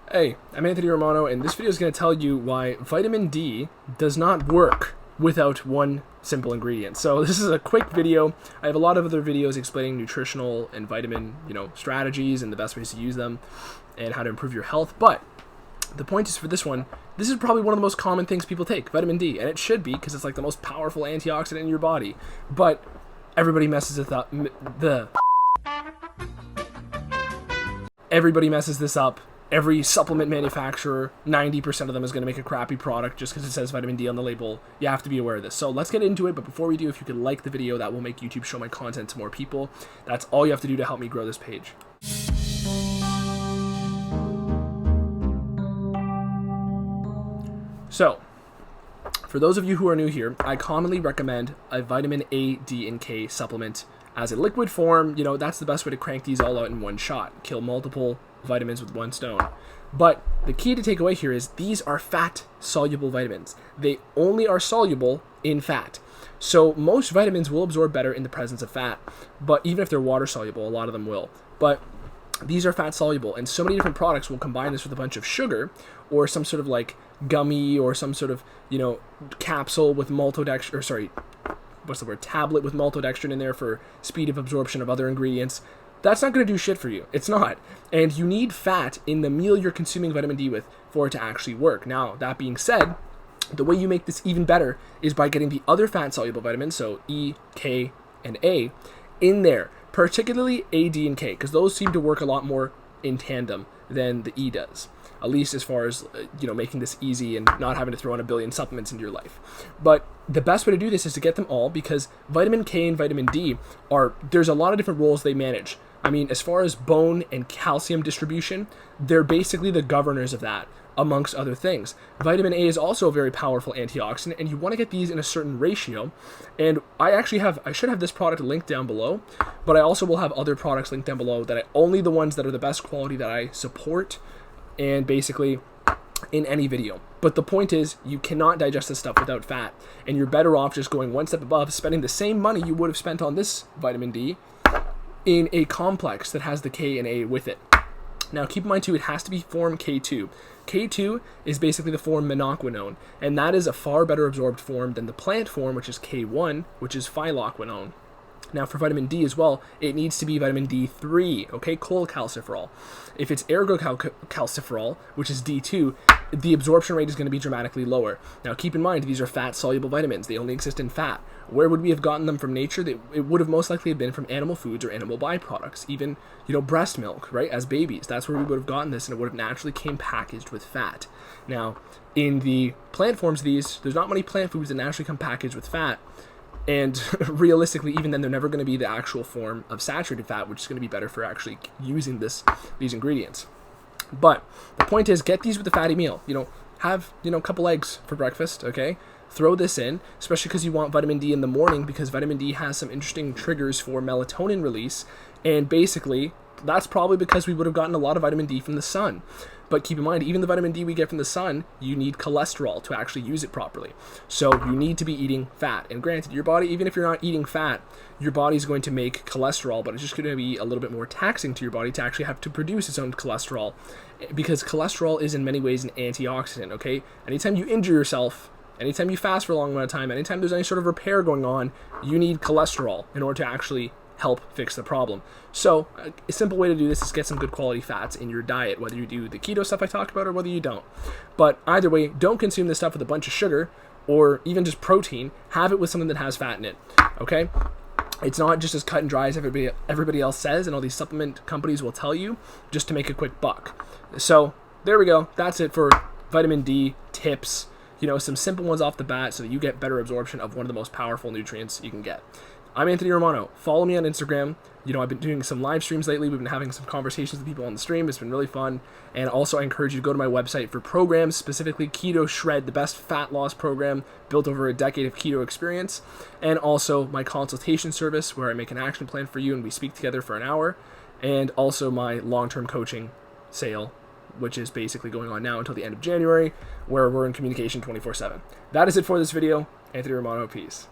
Hey, I'm Anthony Romano, and this video is going to tell you why vitamin D does not work without one simple ingredient. So this is a quick video. I have a lot of other videos explaining nutritional and vitamin, strategies and the best ways to use them and how to improve your health. But the point is, for this one, this is probably one of the most common things people take, vitamin D, and it should be because it's like the most powerful antioxidant in your body. But everybody messes it up. Everybody messes this up. Every supplement manufacturer, 90% of them is going to make a crappy product just because it says vitamin D on the label. You have to be aware of this. So let's get into it, but before we do, if you could like the video, that will make YouTube show my content to more people. That's all you have to do to help me grow this page. So, for those of you who are new here, I commonly recommend a vitamin A, D, and K supplement as a liquid form. That's the best way to crank these all out in one shot. Kill multiple vitamins with one stone. But the key to take away here is these are fat-soluble vitamins. They only are soluble in fat. So most vitamins will absorb better in the presence of fat, but even if they're water-soluble, a lot of them will. But these are fat-soluble, and so many different products will combine this with a bunch of sugar or some sort of like gummy or some sort of, capsule with maltodextrin, tablet with maltodextrin in there for speed of absorption of other ingredients. That's not going to do shit for you. It's not. And you need fat in the meal you're consuming vitamin D with for it to actually work. Now, that being said, the way you make this even better is by getting the other fat-soluble vitamins, so E, K, and A, in there, particularly A, D, and K, because those seem to work a lot more in tandem than the E does, at least as far as, making this easy and not having to throw in a billion supplements into your life. But the best way to do this is to get them all, because vitamin K and vitamin D there's a lot of different roles they manage. I mean, as far as bone and calcium distribution, they're basically the governors of that, amongst other things. Vitamin A is also a very powerful antioxidant, and you want to get these in a certain ratio. And I should have this product linked down below, but I also will have other products linked down below only the ones that are the best quality that I support, and basically in any video. But the point is, you cannot digest this stuff without fat, and you're better off just going one step above, spending the same money you would have spent on this vitamin D in a complex that has the K and A with it. Now, keep in mind too, it has to be form K2. K2 is basically the form monoquinone, and that is a far better absorbed form than the plant form, which is K1, which is phylloquinone. Now, for vitamin D as well, it needs to be vitamin D3, okay, cholecalciferol. If it's ergocalciferol, which is D2, the absorption rate is going to be dramatically lower. Now, keep in mind, these are fat-soluble vitamins. They only exist in fat. Where would we have gotten them from nature? It would have most likely been from animal foods or animal byproducts, even, breast milk, right, as babies. That's where we would have gotten this, and it would have naturally came packaged with fat. Now, in the plant forms of these, there's not many plant foods that naturally come packaged with fat. And realistically, even then, they're never going to be the actual form of saturated fat, which is going to be better for actually using these ingredients. But the point is, get these with the fatty meal. Have, a couple eggs for breakfast, okay? Throw this in, especially because you want vitamin D in the morning, because vitamin D has some interesting triggers for melatonin release. And basically, that's probably because we would have gotten a lot of vitamin D from the sun. But keep in mind, even the vitamin D we get from the sun, you need cholesterol to actually use it properly. So you need to be eating fat. And granted, your body, even if you're not eating fat, your body's going to make cholesterol, but it's just going to be a little bit more taxing to your body to actually have to produce its own cholesterol. Because cholesterol is in many ways an antioxidant, okay? Anytime you injure yourself, anytime you fast for a long amount of time, anytime there's any sort of repair going on, you need cholesterol in order to actually help fix the problem. So a simple way to do this is get some good quality fats in your diet, whether you do the keto stuff I talked about or whether you don't. But either way, don't consume this stuff with a bunch of sugar or even just protein. Have it with something that has fat in it, okay? It's not just as cut and dry as everybody else says, and all these supplement companies will tell you, just to make a quick buck. So there we go. That's it for vitamin D tips. Some simple ones off the bat so that you get better absorption of one of the most powerful nutrients you can get. I'm Anthony Romano. Follow me on Instagram. I've been doing some live streams lately. We've been having some conversations with people on the stream. It's been really fun. And also, I encourage you to go to my website for programs, specifically Keto Shred, the best fat loss program built over a decade of keto experience. And also my consultation service, where I make an action plan for you and we speak together for an hour. And also my long-term coaching sale, which is basically going on now until the end of January, where we're in communication 24/7. That is it for this video. Anthony Romano, peace.